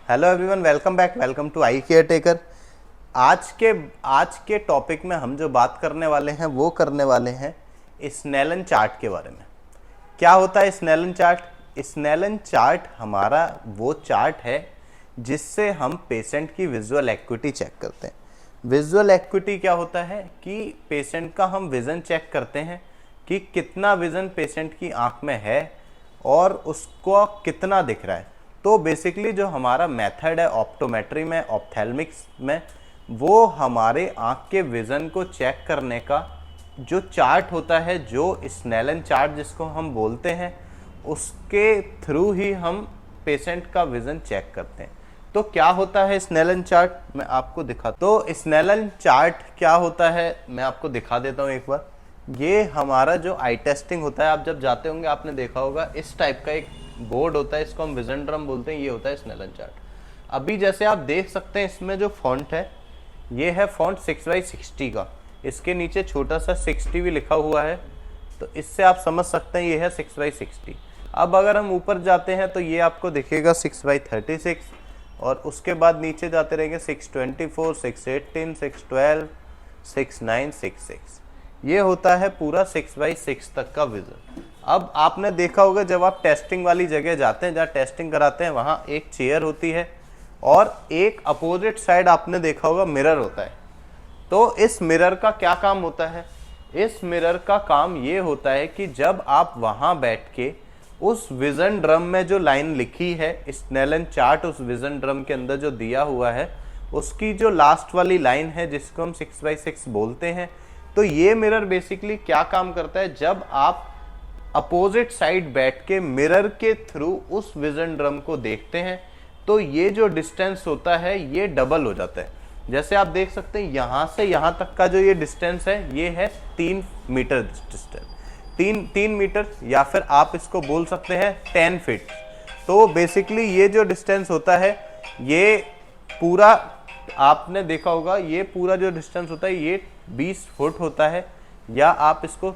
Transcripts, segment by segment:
Hello everyone, welcome back. Welcome to I care taker. आज के topic में हम जो बात करने वाले हैं वो करने वाले हैं स्नेलन चार्ट के बारे में। क्या होता है स्नेलन चार्ट? स्नेलन चार्ट हमारा वो चार्ट है जिससे हम पेशेंट की विजुअल एक्यूटी चेक करते हैं। विजुअल एक्यूटी क्या होता है कि पेशेंट का हम विज़न चेक करते हैं कि कितना विज़न पेशेंट की आंख में है और उसको कितना दिख रहा है। तो बेसिकली जो हमारा मेथड है ऑप्टोमेट्री में, ऑप्थेल्मिक्स में, वो हमारे आँख के विज़न को चेक करने का जो चार्ट होता है, जो स्नेलन चार्ट जिसको हम बोलते हैं, उसके थ्रू ही हम पेशेंट का विज़न चेक करते हैं। तो क्या होता है स्नेलन चार्ट, मैं आपको दिखा। तो स्नेलन चार्ट क्या होता है मैं आपको दिखा देता हूँ एक बार। ये हमारा जो आई टेस्टिंग होता है, आप जब जाते होंगे आपने देखा होगा इस टाइप का एक बोर्ड होता है, इसको हम विजन ड्रम बोलते हैं। ये होता है स्नेलन चार्ट। अभी जैसे आप देख सकते हैं इसमें जो फॉन्ट है ये है फॉन्ट 6x60 का। इसके नीचे छोटा सा 60 भी लिखा हुआ है, तो इससे आप समझ सकते हैं ये है 6x60। अब अगर हम ऊपर जाते हैं तो ये आपको दिखेगा 6x36, और उसके बाद नीचे जाते रहेंगे 624, 618, 612, 69, 66। ये होता है पूरा 6x6 तक का विजन। अब आपने देखा होगा जब आप टेस्टिंग वाली जगह जाते हैं, जहाँ टेस्टिंग कराते हैं, वहाँ एक चेयर होती है और एक अपोजिट साइड आपने देखा होगा मिरर होता है। तो इस मिरर का क्या काम होता है? इस मिरर का काम ये होता है कि जब आप वहाँ बैठ के उस विजन ड्रम में जो लाइन लिखी है, स्नेलन चार्ट उस विजन ड्रम के अंदर जो दिया हुआ है, उसकी जो लास्ट वाली लाइन है जिसको हम 6x6 बोलते हैं, तो ये मिरर बेसिकली क्या काम करता है, जब आप अपोजिट साइड बैठ के मिरर के थ्रू उस विजन ड्रम को देखते हैं तो ये जो डिस्टेंस होता है ये डबल हो जाता है। जैसे आप देख सकते हैं यहाँ से यहाँ तक का जो ये डिस्टेंस है ये है 3 मीटर डिस्टेंस, 3 मीटर, या फिर आप इसको बोल सकते हैं 10 फीट। तो बेसिकली ये जो डिस्टेंस होता है ये पूरा, आपने देखा होगा ये पूरा जो डिस्टेंस होता है ये 20 फुट होता है, या आप इसको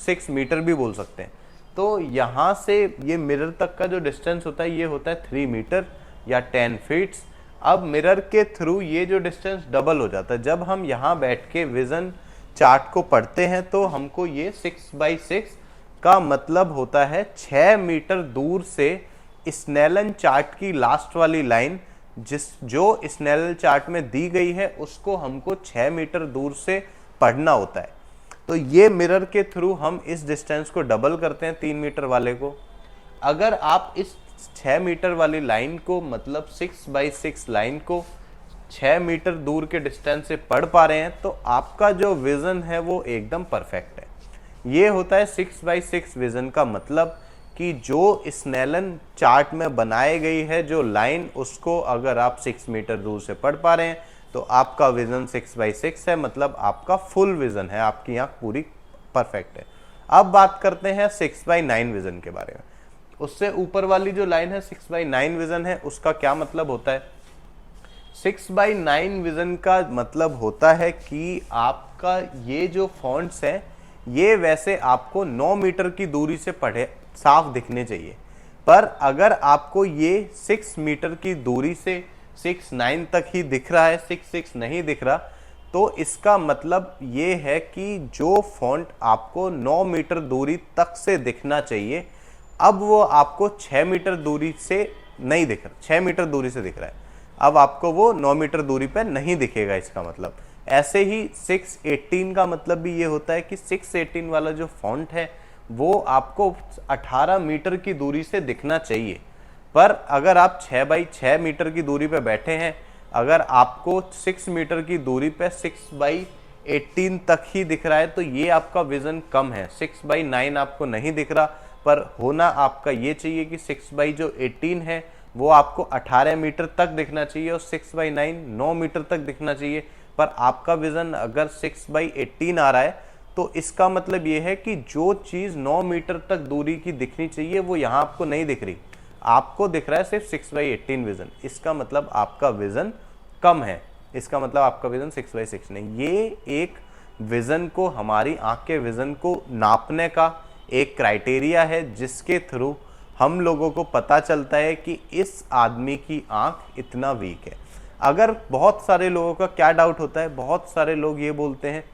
6 मीटर भी बोल सकते हैं। तो यहाँ से ये मिरर तक का जो डिस्टेंस होता है ये होता है 3 मीटर या 10 फीट्स। अब मिरर के थ्रू ये जो डिस्टेंस डबल हो जाता है। जब हम यहाँ बैठ के विजन चार्ट को पढ़ते हैं तो हमको ये 6x6 का मतलब होता है 6 मीटर दूर से स्नेलन चार्ट की लास्ट वाली लाइन जो स्नेलन चार्ट में दी गई है उसको हमको 6 मीटर दूर से पढ़ना होता है। तो ये मिरर के थ्रू हम इस डिस्टेंस को डबल करते हैं 3 मीटर वाले को। अगर आप इस 6 मीटर वाली लाइन को, मतलब 6x6 लाइन को 6 मीटर दूर के डिस्टेंस से पढ़ पा रहे हैं तो आपका जो विजन है वो एकदम परफेक्ट है। ये होता है 6x6 विजन का मतलब कि जो स्नेलन चार्ट में बनाई गई है जो लाइन, उसको अगर आप 6 मीटर दूर से पढ़ पा रहे हैं तो आपका विजन 6x6 है, मतलब आपका फुल विजन है, आपकी आंख पूरी परफेक्ट है। अब बात करते हैं 6x9 विजन के बारे में। उससे ऊपर वाली जो लाइन है 6x9 विजन है, उसका क्या मतलब होता है? 6x9 विजन का मतलब होता है कि आपका ये जो फॉन्ट्स हैं ये वैसे आपको 9 मीटर की दूरी से पढ़े साफ दिखने चाहिए, पर अगर आपको ये 6 मीटर की दूरी से 6x9 तक ही दिख रहा है, 6x6 नहीं दिख रहा, तो इसका मतलब ये है कि जो फॉन्ट आपको 9 मीटर दूरी तक से दिखना चाहिए, अब वो आपको 6 मीटर दूरी से नहीं दिख रहा, 6 मीटर दूरी से दिख रहा है, अब आपको वो 9 मीटर दूरी पे नहीं दिखेगा। इसका मतलब ऐसे ही 618 का मतलब भी ये होता है कि 618 वाला जो फॉन्ट है वो आपको 18 मीटर की दूरी से दिखना चाहिए, पर अगर आप 6x6 मीटर की दूरी पे बैठे हैं, अगर आपको 6 मीटर की दूरी पे 6x18 तक ही दिख रहा है तो ये आपका विजन कम है। 6x9 आपको नहीं दिख रहा, पर होना आपका ये चाहिए कि 6x18 है वो आपको 18 मीटर तक दिखना चाहिए और 6x9 9 मीटर तक दिखना चाहिए। पर आपका विजन अगर 6x18 आ रहा है तो इसका मतलब ये है कि जो चीज़ 9 मीटर तक दूरी की दिखनी चाहिए वो यहाँ आपको नहीं दिख रही, आपको दिख रहा है सिर्फ 6x18 विजन। इसका मतलब आपका विजन कम है, इसका मतलब आपका विजन 6x6 नहीं। ये एक विजन को, हमारी आंख के विजन को नापने का एक क्राइटेरिया है जिसके थ्रू हम लोगों को पता चलता है कि इस आदमी की आंख इतना वीक है। अगर बहुत सारे लोगों का क्या डाउट होता है, बहुत सारे लोग ये बोलते हैं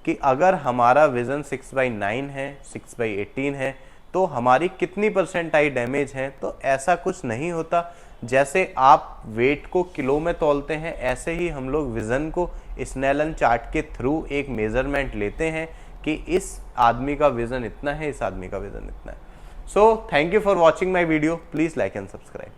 कि अगर हमारा विज़न 6/9 है, 6/18 है, तो हमारी कितनी परसेंट आई डैमेज है। तो ऐसा कुछ नहीं होता। जैसे आप वेट को किलो में तौलते हैं, ऐसे ही हम लोग विज़न को स्नेलन चार्ट के थ्रू एक मेज़रमेंट लेते हैं कि इस आदमी का विज़न इतना है, इस आदमी का विज़न इतना है। So thank you for watching my video. Please like and subscribe.